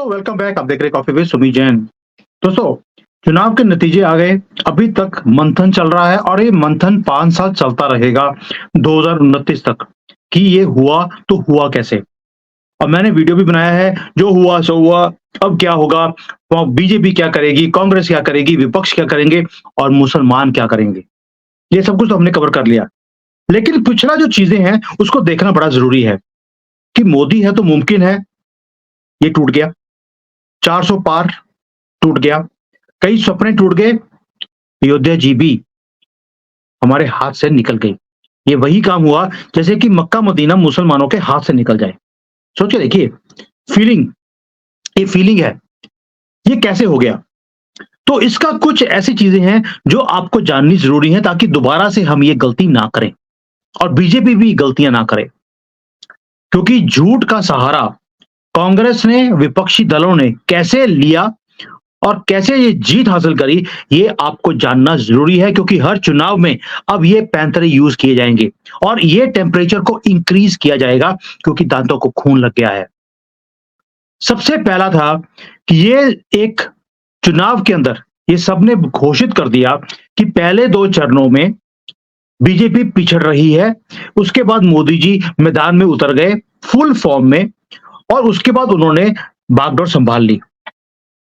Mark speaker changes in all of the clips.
Speaker 1: Welcome back. आप देख रहे हैं कॉफी विद सुमी जैन। दोस्तों, चुनाव के नतीजे आ गए। अभी तक मंथन चल रहा है और ये मंथन 5 साल चलता रहेगा 2029 तक कि ये हुआ तो हुआ कैसे। और मैंने वीडियो भी बनाया है, जो हुआ सो हुआ। अब क्या होगा, तो बीजेपी क्या करेगी, कांग्रेस क्या करेगी, विपक्ष क्या करेंगे और मुसलमान क्या करेंगे, ये सब कुछ तो हमने कवर कर लिया। लेकिन पिछला जो चीजें हैं उसको देखना बड़ा जरूरी है कि मोदी है तो मुमकिन है, ये टूट गया। 400 पार टूट गया। कई सपने टूट गए। अयोध्या जी भी हमारे हाथ से निकल गई। ये वही काम हुआ जैसे कि मक्का मदीना मुसलमानों के हाथ से निकल जाए। सोच के देखिए, फीलिंग, ये फीलिंग है, ये कैसे हो गया। तो इसका कुछ ऐसी चीजें हैं जो आपको जाननी जरूरी है ताकि दोबारा से हम ये गलती ना करें और बीजेपी भी गलतियां ना करे। क्योंकि झूठ का सहारा कांग्रेस ने, विपक्षी दलों ने कैसे लिया और कैसे ये जीत हासिल करी, ये आपको जानना जरूरी है। क्योंकि हर चुनाव में अब ये पैंतरे यूज किए जाएंगे और ये टेम्परेचर को इंक्रीज किया जाएगा क्योंकि दांतों को खून लग गया है। सबसे पहला था कि ये एक चुनाव के अंदर ये सबने घोषित कर दिया कि पहले 2 चरणों में बीजेपी पिछड़ रही है। उसके बाद मोदी जी मैदान में उतर गए फुल फॉर्म में और उसके बाद उन्होंने बागडोर संभाल ली।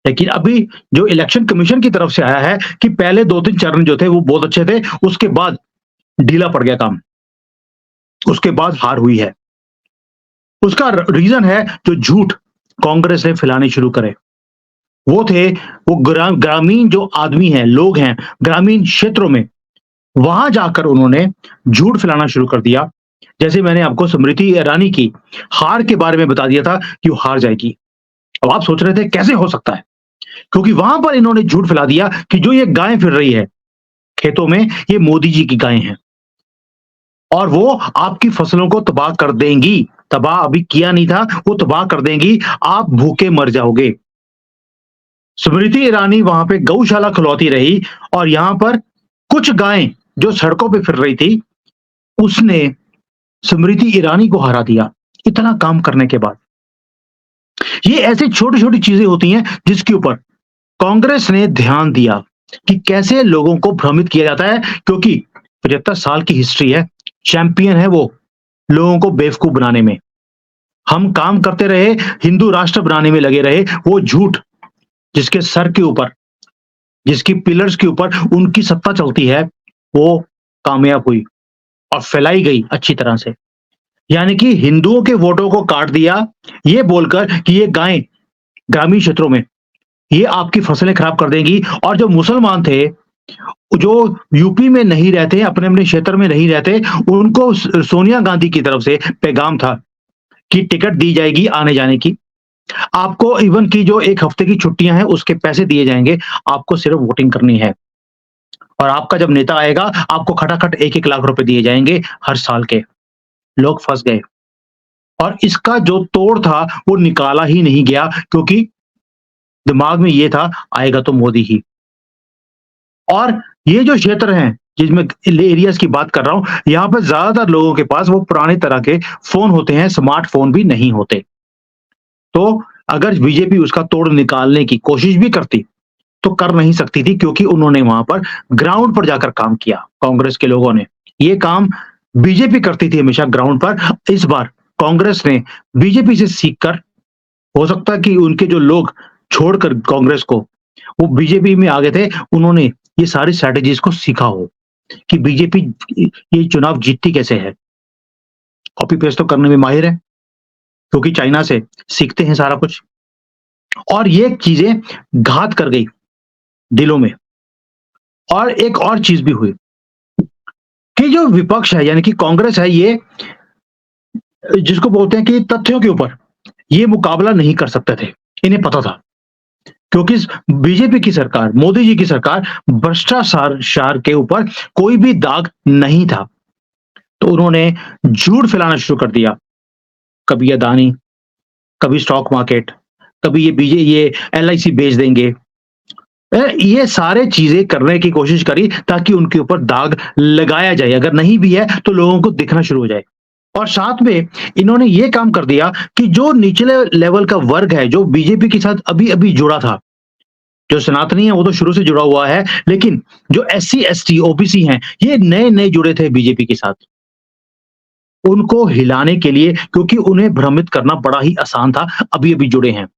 Speaker 1: लेकिन अभी जो इलेक्शन कमीशन की तरफ से आया है कि पहले 2-3 चरण जो थे वो बहुत अच्छे थे, उसके बाद ढीला पड़ गया काम, उसके बाद हार हुई है। उसका रीजन है जो झूठ कांग्रेस ने फैलाने शुरू करे। वो थे वो ग्रामीण जो आदमी हैं, लोग हैं ग्रामीण क्षेत्रों में, वहां जाकर उन्होंने झूठ फैलाना शुरू कर दिया। जैसे मैंने आपको स्मृति ईरानी की हार के बारे में बता दिया था कि वो हार जाएगी। अब आप सोच रहे थे कैसे हो सकता है, क्योंकि वहां पर इन्होंने झूठ फैला दिया कि जो ये गायें फिर रही है खेतों में, ये मोदी जी की गायें हैं और वो आपकी फसलों को तबाह कर देंगी। तबाह अभी किया नहीं था, वो तबाह कर देंगी, आप भूखे मर जाओगे। स्मृति ईरानी वहां पे गौशाला खुलवाती रही और यहां पर कुछ गायें जो सड़कों पे फिर रही थी, उसने स्मृति ईरानी को हरा दिया इतना काम करने के बाद। ये ऐसी छोटी छोटी चीजें होती हैं जिसके ऊपर कांग्रेस ने ध्यान दिया कि कैसे लोगों को भ्रमित किया जाता है। क्योंकि 75 साल की हिस्ट्री है, चैंपियन है वो लोगों को बेवकूफ बनाने में। हम काम करते रहे, हिंदू राष्ट्र बनाने में लगे रहे। वो झूठ जिसके सर के ऊपर, जिसकी पिलर्स के ऊपर उनकी सत्ता चलती है, वो कामयाब हुई और फैलाई गई अच्छी तरह से। यानी कि हिंदुओं के वोटों को काट दिया ये बोलकर कि ये गायें ग्रामीण क्षेत्रों में ये आपकी फसलें खराब कर देंगी। और जो मुसलमान थे, जो यूपी में नहीं रहते, अपने अपने क्षेत्र में नहीं रहते, उनको सोनिया गांधी की तरफ से पैगाम था कि टिकट दी जाएगी आने जाने की, आपको इवन की जो 1 हफ्ते की छुट्टियां हैं उसके पैसे दिए जाएंगे, आपको सिर्फ वोटिंग करनी है और आपका जब नेता आएगा आपको खटाखट 1-1 लाख रुपए दिए जाएंगे हर साल के। लोग फंस गए और इसका जो तोड़ था वो निकाला ही नहीं गया क्योंकि दिमाग में ये था आएगा तो मोदी ही। और ये जो क्षेत्र हैं जिसमें एरियाज की बात कर रहा हूं, यहाँ पर ज्यादातर लोगों के पास वो पुराने तरह के फोन होते हैं, स्मार्टफोन भी नहीं होते। तो अगर बीजेपी उसका तोड़ निकालने की कोशिश भी करती तो कर नहीं सकती थी क्योंकि उन्होंने वहां पर ग्राउंड पर जाकर काम किया। कांग्रेस के लोगों ने ये काम बीजेपी करती थी हमेशा ग्राउंड पर। इस बार कांग्रेस ने बीजेपी से सीखकर, हो सकता है कि उनके जो लोग छोड़कर कांग्रेस को वो बीजेपी में आ गए थे, उन्होंने ये सारी स्ट्रेटेजीज को सीखा हो कि बीजेपी ये चुनाव जीतती कैसे है। कॉपी पेस्ट तो करने में माहिर है क्योंकि चाइना से सीखते हैं सारा कुछ। और ये चीजें घात कर गई दिलों में। और एक और चीज भी हुई कि जो विपक्ष है यानी कि कांग्रेस है, ये जिसको बोलते हैं कि तथ्यों के ऊपर ये मुकाबला नहीं कर सकते थे, इन्हें पता था। क्योंकि बीजेपी की सरकार, मोदी जी की सरकार, भ्रष्टाचार के ऊपर कोई भी दाग नहीं था। तो उन्होंने झूठ फैलाना शुरू कर दिया। कभी अदानी, कभी स्टॉक मार्केट, कभी ये एलआईसी बेच देंगे। ये सारे चीजें करने की कोशिश करी ताकि उनके ऊपर दाग लगाया जाए। अगर नहीं भी है तो लोगों को दिखना शुरू हो जाए। और साथ में इन्होंने ये काम कर दिया कि जो निचले लेवल का वर्ग है, जो बीजेपी के साथ अभी-अभी जुड़ा था, जो सनातनी है वो तो शुरू से जुड़ा हुआ है, लेकिन जो एससी, एसटी, ओबीसी हैं, ये नए-नए जुड़े थे बीजेपी के साथ। उनको हिलाने के लिए, क्योंकि उन्हें भ्रमित करना बड़ा ही आसान था, अभी-अभी जुड़े हैं।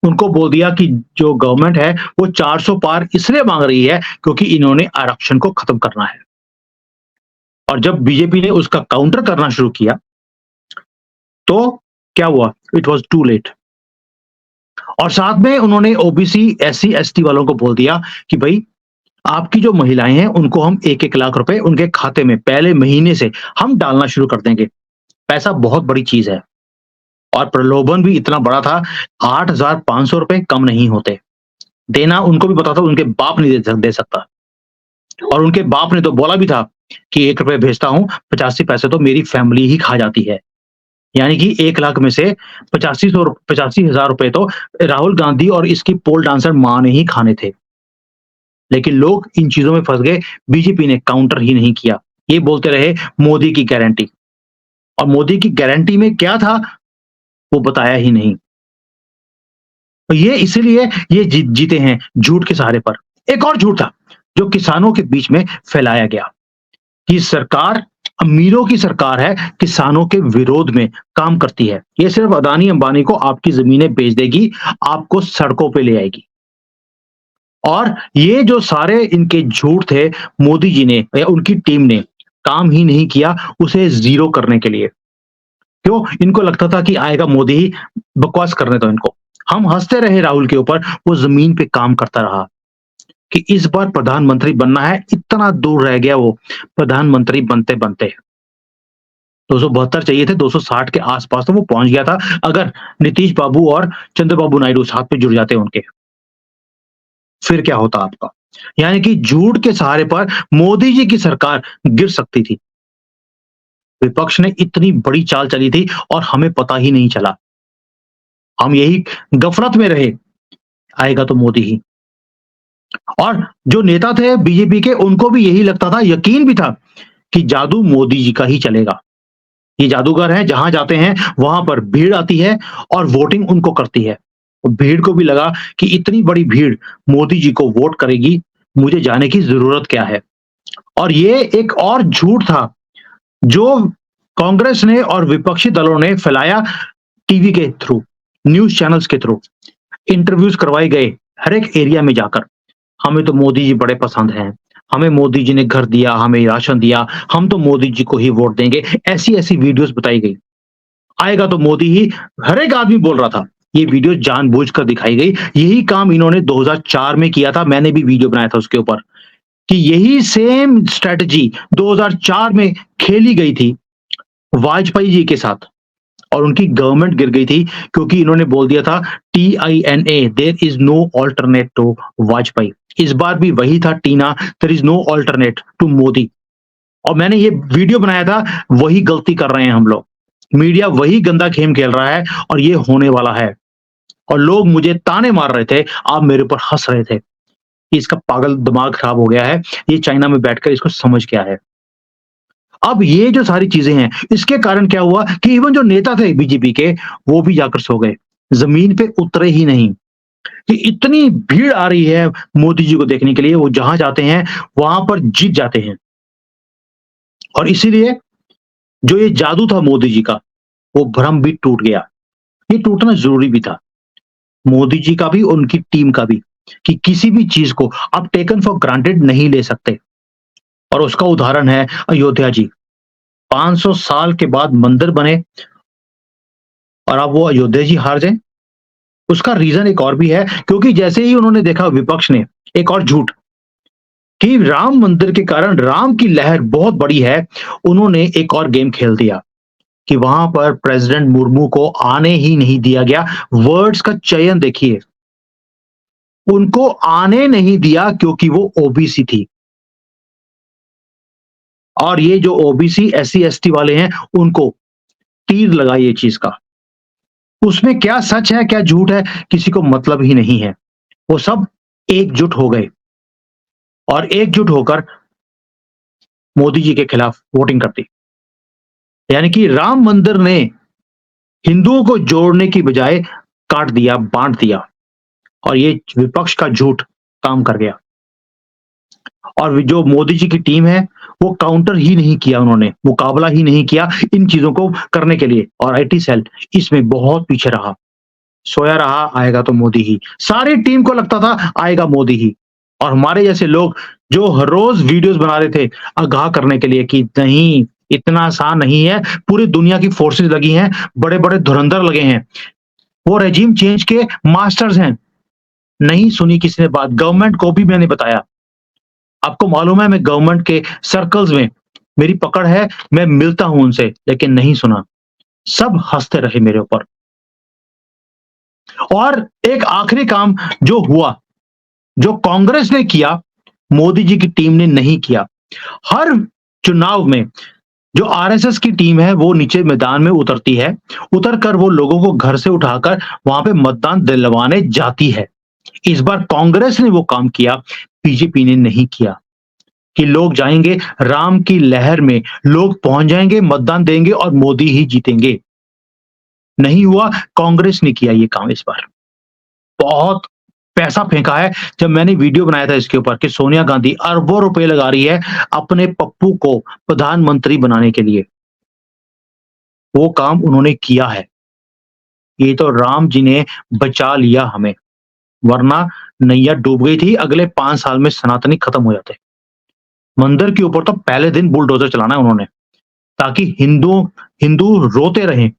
Speaker 1: उनको बोल दिया कि जो गवर्नमेंट है वो 400 पार इसलिए माँग रही है क्योंकि इन्होंने आरक्षण को खत्म करना है। और जब बीजेपी ने उसका काउंटर करना शुरू किया, तो क्या हुआ? It was too late. और साथ में उन्होंने ओबीसी, एससी, एसटी वालों को बोल दिया कि भई आपकी जो महिलाएँ हैं उनको हम 1-1 लाख रुपए उनके खाते में पहले महीने से हम डालना शुरू कर देंगे। पैसा बहुत बड़ी चीज़ है और प्रलोभन भी इतना बड़ा था, 8,500 रुपए कम नहीं होते। देना उनको भी पता था, उनके बाप नहीं दे सकता। और उनके बाप ने तो बोला भी था कि 1 रुपए भेजता हूँ, 85 पैसे तो मेरी फैमिली ही खा जाती है। यानी कि 1 लाख में से 85,000 रुपए तो राहुल गांधी और इसकी पोल डांसर माँ ने ही खाने थे। लेकिन लोग इन चीज़ों में फँस गए, बीजेपी ने काउंटर ही नहीं किया। ये बोलते रहे मोदी की गारंटी, और मोदी की गारंटी में क्या था, वो बताया ही नहीं। तो ये इसीलिए ये जीते हैं झूठ के सहारे पर। एक और झूठ था, जो किसानों के बीच में फैलाया गया कि सरकार अमीरों की सरकार है, किसानों के विरोध में काम करती है। ये सिर्फ अदानी अंबानी को आपकी ज़मीनें बेच देगी, आपको सड़कों पे ले आएगी। और ये जो सारे इनके झूठ थे, मोदी जी ने या उनकी टीम ने काम ही नहीं किया उसे ज़ीरो करने के लिए। क्यों? इनको लगता था कि आएगा मोदी ही, बकवास करने दो इनको। हम हँसते रहे राहुल के ऊपर, वो ज़मीन पे काम करता रहा कि इस बार प्रधानमंत्री बनना है, इतना दूर रह गया वो प्रधानमंत्री बनते-बनते। 272 चाहिए थे, 260 के आस-पास तो वो पहुँच गया था, अगर नीतीश बाबू और चंद्रबाबू नायडू साथ में जुड़ जाते उनके। फिर क्या होता आपका? यानी कि झूठ के सहारे पर मोदी जी की सरकार गिर सकती थी। विपक्ष ने इतनी बड़ी चाल चली थी और हमें पता ही नहीं चला। हम यही गफलत में रहे, आएगा तो मोदी ही। और जो नेता थे बीजेपी के, उनको भी यही लगता था, यकीन भी था कि जादू मोदी जी का ही चलेगा। ये जादूगर हैं, जहाँ जाते हैं वहाँ पर भीड़ आती है और वोटिंग उनको करती है। और भीड़ को भी लगा कि इतनी बड़ी भीड़ मोदी जी को वोट करेगी, मुझे जाने की ज़रूरत क्या है? और ये एक और झूठ था, जो कांग्रेस ने और विपक्षी दलों ने फैलाया टीवी के थ्रू, न्यूज़ चैनल्स के थ्रू। इंटरव्यूज़ करवाए गए हर एक एरिया में जाकर। हमें तो मोदी जी बड़े पसंद हैं, हमें मोदी जी ने घर दिया, हमें राशन दिया, हम तो मोदी जी को ही वोट देंगे। ऐसी-ऐसी वीडियोज़ बताई गई। आएगा तो मोदी ही, हर एक आदमी बोल रहा था। ये वीडियो जानबूझकर दिखाई गई। यही काम इन्होंने 2004 में किया था, मैंने भी वीडियो बनाया था उसके ऊपर, कि यही सेम स्ट्रैटेजी 2004 में खेली गई थी वाजपेयी जी के साथ और उनकी गवर्नमेंट गिर गई थी क्योंकि इन्होंने बोल दिया था TINA, there is no alternate to Vajpayee. इस बार भी वही था TINA, there is no alternate to Modi. और मैंने ये वीडियो बनाया था, वही गलती कर रहे हैं हम लोग। मीडिया वही गंदा खेल खेल रहा है और ये होने वाला है। और लोग मुझे ताने मार रहे थे, आप मेरे ऊपर हँस रहे थे कि इसका पागल दिमाग खराब हो गया है, ये चाइना में बैठकर इसको समझ क्या है। अब ये जो सारी चीज़ें हैं, इसके कारण क्या हुआ कि इवन जो नेता थे बीजेपी के, वो भी जाकर सो गए। ज़मीन पे उतरे ही नहीं कि इतनी भीड़ आ रही है मोदी जी को देखने के लिए, वो जहाँ जाते हैं, वहाँ पर जीत जाते हैं। और इसीलिए जो ये जादू था मोदी जी का, वो भ्रम भी टूट गया। ये टूटना ज़रूरी भी था। मोदी जी का भी, उनकी टीम का भी, कि किसी भी चीज़ को आप टेकन फॉर ग्रांटेड नहीं ले सकते। और उसका उदाहरण है अयोध्या जी। 500 साल के बाद मंदिर बने और अब वो अयोध्या जी हार जाएँ। उसका रीज़न एक और भी है, क्योंकि जैसे ही उन्होंने देखा विपक्ष ने एक और झूठ कि राम मंदिर के कारण राम की लहर बहुत बड़ी है, उन्होंने एक और गेम खेल दिया कि वहाँ पर प्रेज़िडेंट मुर्मू को आने ही नहीं दिया गया। वर्ड्स का चयन देखिए, उनको आने नहीं दिया क्योंकि वो ओबीसी थी। और ये जो ओबीसी, एससी, एसटी वाले हैं, उनको तीर लगा ये चीज़ का। उसमें क्या सच है, क्या झूठ है, किसी को मतलब ही नहीं है। वो सब एकजुट हो गए और एकजुट होकर मोदी जी के खिलाफ वोटिंग कर दी। यानी कि राम मंदिर ने हिंदुओं को जोड़ने की बजाय काट दिया, बांट दिया और ये विपक्ष का झूठ काम कर गया। और जो मोदी जी की टीम है वो काउंटर ही नहीं किया, उन्होंने मुकाबला ही नहीं किया इन चीजों को करने के लिए, और आईटी सेल इसमें बहुत पीछे रहा, सोया रहा, आएगा तो मोदी ही। सारी टीम को लगता था आएगा मोदी ही, और हमारे जैसे लोग जो हर रोज वीडियोस बना रहे थे आगाह करने के लिए कि नहीं, इतना आसान नहीं है, पूरी दुनिया की फोर्सेस लगी हैं, बड़े बड़े धुरंधर लगे हैं, वो रेजिम चेंज के मास्टर्स हैं। नहीं सुनी किसी ने बात, गवर्नमेंट को भी मैंने बताया, आपको मालूम है मैं गवर्नमेंट के सर्कल्स में मेरी पकड़ है, मैं मिलता हूं उनसे, लेकिन नहीं सुना, सब हंसते रहे मेरे ऊपर। और एक आखिरी काम जो हुआ, जो कांग्रेस ने किया, मोदी जी की टीम ने नहीं किया। हर चुनाव में जो आरएसएस की टीम है वो नीचे मैदान में उतरती है, उतरकर वो लोगों को घर से उठाकर वहां पे मतदान दिलवाने जाती है। इस बार कांग्रेस ने वो काम किया, बीजेपी ने नहीं किया, कि लोग जाएंगे राम की लहर में, लोग पहुंच जाएंगे, मतदान देंगे और मोदी ही जीतेंगे। नहीं हुआ, कांग्रेस ने किया ये काम इस बार। बहुत पैसा फेंका है। जब मैंने वीडियो बनाया था इसके ऊपर कि सोनिया गांधी अरबों रुपए लगा रही है अपने पप्पू को प्रधानमंत्री बनाने के लिए, वो काम उन्होंने किया है। ये तो राम जी ने बचा लिया हमें, वरना नैया डूब गई थी, अगले 5 साल में सनातनी खत्म हो जाते। मंदिर के ऊपर तो पहले दिन बुलडोजर चलाना है उन्होंने, ताकि हिंदू रोते रहें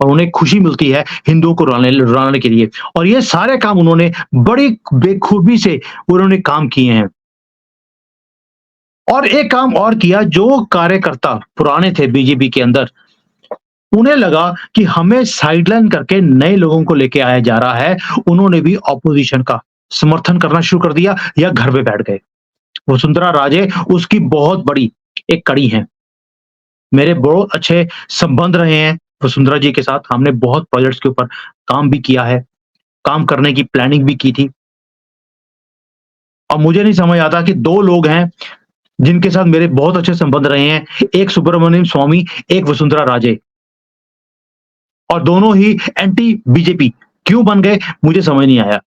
Speaker 1: और उन्हें खुशी मिलती है हिंदुओं को रुलाने के लिए। और ये सारे काम उन्होंने बड़ी बेखूबी से उन्होंने काम किए हैं। और एक काम और किया, जो कार्यकर्ता पुराने थे बीजेपी के अंदर, उन्हें लगा कि हमें साइडलाइन करके नए लोगों को लेके आया जा रहा है, उन्होंने भी ऑपोजिशन का समर्थन करना शुरू कर दिया या घर पे बैठ गए। वसुंधरा राजे उसकी बहुत बड़ी एक कड़ी है। मेरे बहुत अच्छे संबंध रहे हैं वसुंधरा जी के साथ, हमने बहुत प्रोजेक्ट्स के ऊपर काम भी किया है, काम करने की प्लानिंग भी की थी। और मुझे नहीं समझ आता कि 2 लोग हैं जिनके साथ मेरे बहुत अच्छे संबंध रहे हैं, एक सुब्रमण्यम स्वामी, एक वसुंधरा राजे, और दोनों ही एंटी बीजेपी क्यों बन गए मुझे समझ नहीं आया।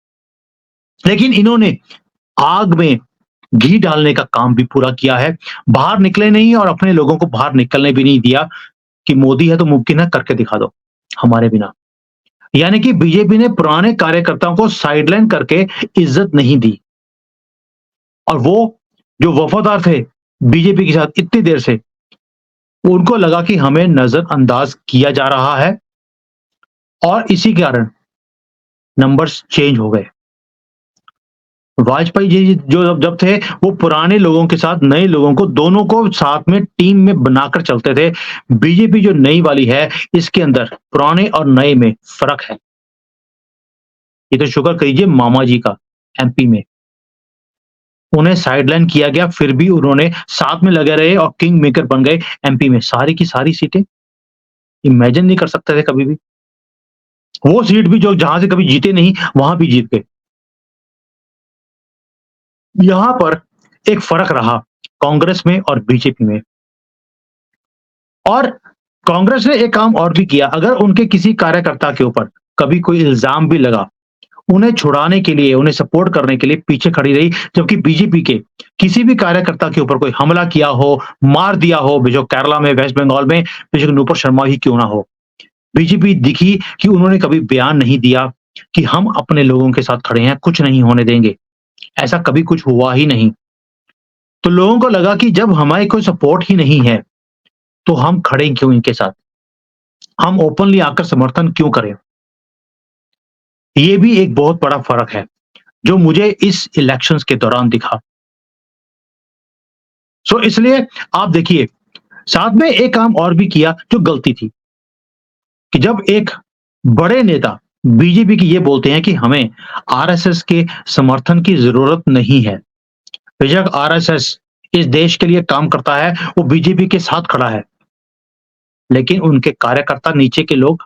Speaker 1: लेकिन इन्होंने आग में घी डालने का काम भी पूरा किया है, बाहर निकले नहीं और अपने लोगों को बाहर निकलने भी नहीं दिया कि मोदी है तो मुमकिन है करके दिखा दो हमारे बिना। यानी कि बीजेपी ने पुराने कार्यकर्ताओं को साइडलाइन करके इज्जत नहीं दी, और वो जो वफादार थे बीजेपी के साथ इतनी देर से, उनको लगा कि हमें नजरअंदाज किया जा रहा है, और इसी कारण नंबर्स चेंज हो गए। वाजपेयी जी जो जब थे वो पुराने लोगों के साथ नए लोगों को दोनों को साथ में टीम में बनाकर चलते थे। बीजेपी जो नई वाली है इसके अंदर पुराने और नए में फर्क है। ये तो शुक्र कीजिए मामा जी का एमपी में, उन्हें साइडलाइन किया गया फिर भी उन्होंने साथ में लगे रहे और किंग मेकर बन गए। एमपी में सारी की सारी सीटें इमेजिन नहीं कर सकते थे कभी भी, वो सीट भी जो जहां से कभी जीते नहीं वहां भी जीत गए। यहां पर एक फर्क रहा कांग्रेस में और बीजेपी में। और कांग्रेस ने एक काम और भी किया, अगर उनके किसी कार्यकर्ता के ऊपर कभी कोई इल्जाम भी लगा, उन्हें छुड़ाने के लिए, उन्हें सपोर्ट करने के लिए पीछे खड़ी रही। जबकि बीजेपी के किसी भी कार्यकर्ता के ऊपर कोई हमला किया हो, मार दिया हो, जो केरला में, वेस्ट बंगाल में, बेशक नूपुर शर्मा ही क्यों ना हो, बीजेपी दिखी कि उन्होंने कभी बयान नहीं दिया कि हम अपने लोगों के साथ खड़े हैं, कुछ नहीं होने देंगे। ऐसा कभी कुछ हुआ ही नहीं। तो लोगों को लगा कि जब हमारी कोई सपोर्ट ही नहीं है तो हम खड़े क्यों इनके साथ, हम ओपनली आकर समर्थन क्यों करें। ये भी एक बहुत बड़ा फर्क है जो मुझे इस इलेक्शंस के दौरान दिखा। इसलिए आप देखिए, साथ में एक काम और भी किया जो गलती थी, कि जब एक बड़े नेता बीजेपी की ये बोलते हैं कि हमें आरएसएस के समर्थन की जरूरत नहीं है, बेशक आरएसएस इस देश के लिए काम करता है, वो बीजेपी के साथ खड़ा है, लेकिन उनके कार्यकर्ता नीचे के लोग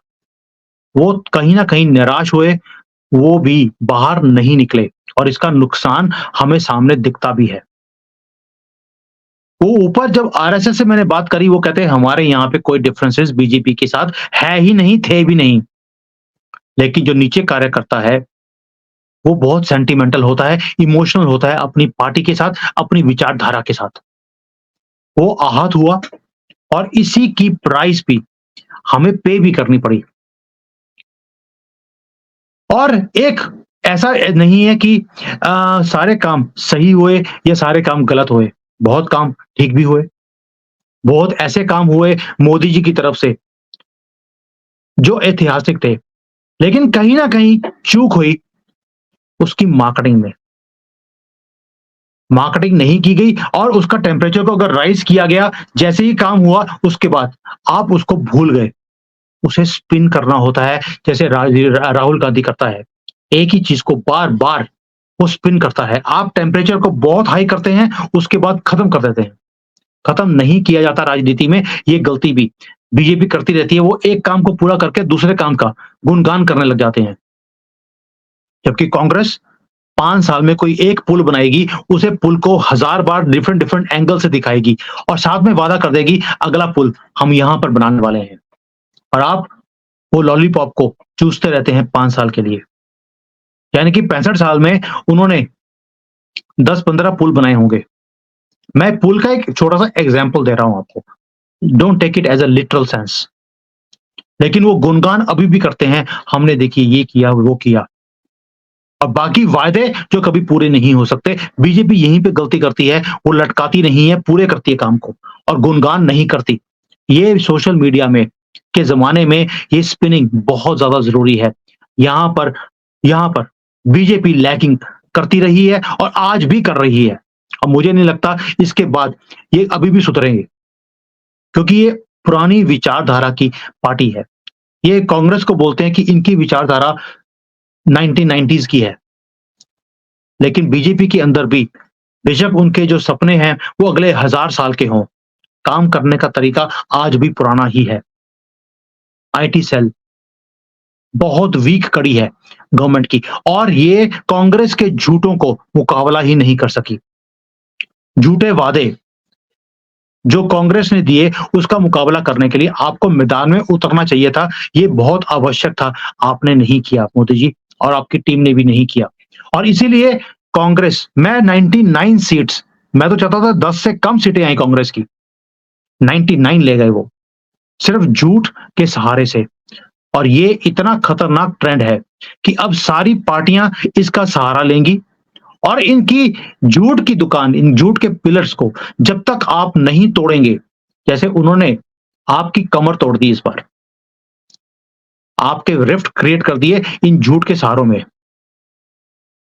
Speaker 1: वो कहीं ना कहीं निराश हुए, वो भी बाहर नहीं निकले, और इसका नुकसान हमें सामने दिखता भी है। वो ऊपर जब आरएसएस से मैंने बात करी, वो कहते हैं हमारे यहाँ पे कोई डिफरेंसेस बीजेपी के साथ है ही नहीं, थे भी नहीं। लेकिन जो नीचे कार्यकर्ता है, वो बहुत सेंटिमेंटल होता है, इमोशनल होता है अपनी पार्टी के साथ, अपनी विचारधारा के साथ। वो आहत हुआ और इसी की प्राइस भी हमें पे भी करनी पड़ी। और एक ऐसा नहीं है कि सारे काम सही हुए या सारे काम गलत हुए। बहुत काम ठीक भी हुए। बहुत ऐसे काम हुए मोदी जी की तरफ से जो ऐतिहासिक थे। लेकिन कहीं न कहीं चूक हुई उसकी मार्केटिंग में। मार्केटिंग नहीं की गई और उसका टेम्परेचर को अगर राइज़ किया गया, जैसे ही काम हुआ उसके बाद आप उसको भूल गए। उसे स्पिन करना होता है जैसे राहुल गांधी करता है। एक ही चीज़ को बार-बार वो स्पिन करता है। आप टेम्परेचर को बहुत हाई करते हैं, उसके बाद खत्म कर देते हैं। खत्म नहीं किया जाता राजनीति में, ये गलती भी बीजेपी करती रहती है। वो एक काम को पूरा करके दूसरे काम का गुणगान करने लग जाते हैं। जबकि कांग्रेस 5 साल में कोई एक पुल बनाएगी, उसे पुल को 1000 बार डिफरेंट एंगल से दिखाएगी और साथ में वादा कर देगी अगला पुल हम यहाँ पर बनाने वाले हैं। और आप वो लॉलीपॉप को चूसते रहते हैं 5 साल के लिए। यानी कि 65 साल में उन्होंने 10-15 पुल बनाए होंगे। मैं पुल का एक छोटा-सा एग्जांपल दे रहा हूँ आपको। Don't take it as a literal sense. लेकिन वो गुणगान अभी भी करते हैं, हमने देखिए ये किया, वो किया। और बाकी वायदे जो कभी पूरे नहीं हो सकते, बीजेपी यहीं पे गलती करती है, वो लटकाती नहीं है, पूरे करती है काम को और गुणगान नहीं करती। ये सोशल मीडिया में के ज़माने में ये स्पिनिंग बहुत ज़्यादा ज़रूरी है। यहाँ पर यहाँ पर बीजेपी लैगिंग करती रही है और आज भी कर रही है और मुझे नहीं लगता इसके बाद ये अभी भी सुधरेंगे क्योंकि ये पुरानी विचारधारा की पार्टी है। ये कांग्रेस को बोलते हैं कि इनकी विचारधारा 1990s की है। लेकिन बीजेपी के अंदर भी बेशक उनके जो सपने हैं वो अगले 1000 साल के हों, काम करने का तरीका आज भी पुराना ही है। आईटी सेल बहुत वीक कड़ी है गवर्नमेंट की और ये कांग्रेस के झूठों को मुकाबला ही नहीं कर सकी। झूठे वादे जो कांग्रेस ने दिए उसका मुकाबला करने के लिए आपको मैदान में उतरना चाहिए था। ये बहुत आवश्यक था, आपने नहीं किया मोदी जी और आपकी टीम ने भी नहीं किया। और इसीलिए कांग्रेस मैं 99 सीट्स मैं तो चाहता था 10 से कम सीटें आई कांग्रेस की। 99 ले गए वो, सिर्फ झूठ के सहारे से। और ये इतना खतरनाक ट्रेंड है कि अब सारी पार्टियां इसका सहारा लेंगी और इनकी झूठ की दुकान, इन झूठ के पिलर्स को जब तक आप नहीं तोड़ेंगे, जैसे उन्होंने आपकी कमर तोड़ दी इस बार। आपके रिफ्ट क्रिएट कर दिए इन झूठ के सहारों में।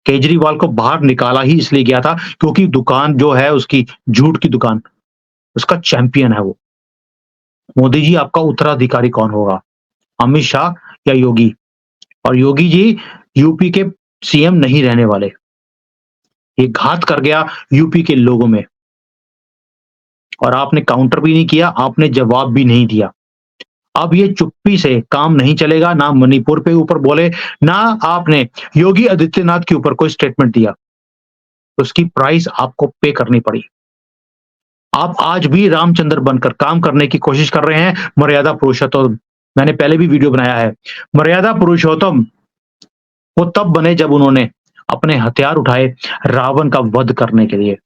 Speaker 1: केजरीवाल को बाहर निकाला ही इसलिए गया था क्योंकि दुकान जो है उसकी झूठ की दुकान, उसका चैंपियन है वो। मोदी जी आपका उत्तराधिकारी कौन होगा? अमित शाह या योगी? और योगी जी यूपी के सीएम नहीं रहने वाले। ये घात कर गया यूपी के लोगों में और आपने काउंटर भी नहीं किया, आपने जवाब भी नहीं दिया। अब ये चुप्पी से काम नहीं चलेगा, ना मणिपुर पे ऊपर बोले, ना आपने योगी आदित्यनाथ के ऊपर कोई स्टेटमेंट दिया। उसकी प्राइस आपको पे करनी पड़ी। आप आज भी रामचंद्र बनकर काम करने की कोशिश कर रहे हैं, मर्यादा पुरुषोत्तम। मैंने पहले भी वीडियो बनाया है। मर्यादा पुरुषोत्तम वो तब बने जब उन्होंने अपने हथियार उठाए रावण का वध करने के लिए।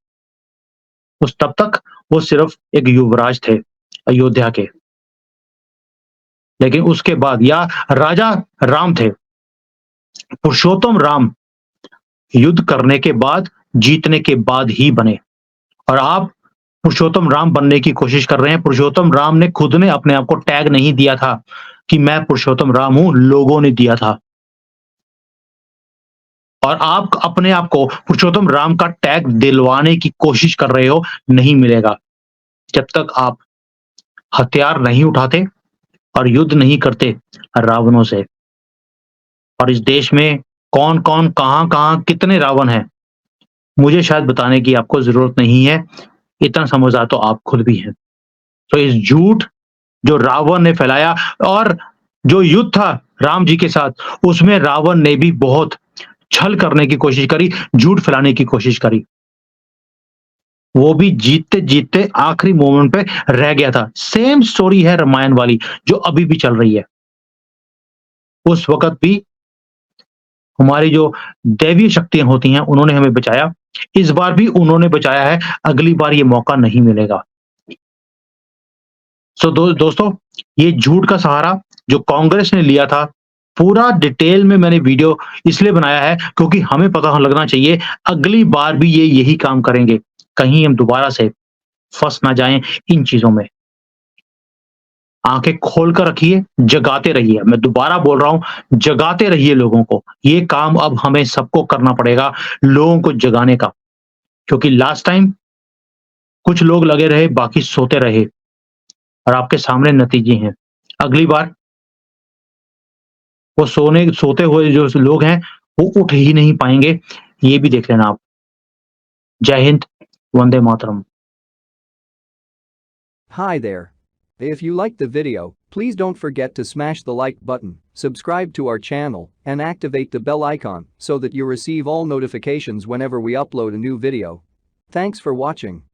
Speaker 1: उस तब तक वो सिर्फ एक युवराज थे अयोध्या के। लेकिन उसके बाद या राजा राम थे, पुरुषोत्तम राम युद्ध करने के बाद, जीतने के बाद ही बने। और आप पुरुषोत्तम राम बनने की कोशिश कर रहे हैं। पुरुषोत्तम राम ने खुद ने अपने आप को टैग नहीं दिया था कि मैं पुरुषोत्तम राम हूं, लोगों ने दिया था। और आप अपने आप को पुरुषोत्तम राम का टैग दिलवाने की कोशिश कर रहे हो, नहीं मिलेगा। जब तक आप हथियार नहीं उठाते और युद्ध नहीं करते रावणों से। और इस देश में कौन-कौन, कहां-कहां कितने रावण हैं, मुझे शायद बताने की आपको जरूरत नहीं है। इतना समझदार तो आप खुद भी हैं। तो इस झूठ जो रावण ने फैलाया और जो युद्ध था राम जी के साथ, उसमें रावण ने भी बहुत छल करने की कोशिश करी, झूठ फैलाने की कोशिश करी। वो भी जीतते-जीतते आखिरी मोमेंट पे रह गया था। सेम स्टोरी है रामायण वाली जो अभी भी चल रही है। उस वक़्त भी हमारी जो दैवीय शक्तियाँ होती हैं, उन्होंने हमें बचाया। इस बार भी उन्होंने बचाया है, अगली बार ये मौका नहीं मिलेगा। सो दोस्तों, ये झूठ का सहारा जो कांग्रेस ने लिया था, पूरा डिटेल में मैंने वीडियो इसलिए बनाया है क्योंकि हमें पता लगना चाहिए अगली बार भी ये यही काम करेंगे। कहीं हम दोबारा से फँस ना जाएँ इन चीज़ों में। आँखें खोल कर रखिए, जगाते रहिए। मैं दोबारा बोल रहा हूँ, जगाते रहिए लोगों को। ये काम अब हमें सबको करना पड़ेगा, लोगों को जगाने का। क्योंकि लास्ट टाइम कुछ लोग लगे रहे, बाकी सोते रहे और आपके सामने नतीजे हैं। अगली बार वो सोते हुए जो लोग हैं, वो उठ ही नहीं पाएँगे, ये भी देख लेना आप। जय Hind, Vande Mataram.
Speaker 2: Hi there. If you liked the video, please don't forget to smash the like button, subscribe to our channel, and activate the bell icon so that you receive all notifications whenever we upload a new video. Thanks for watching.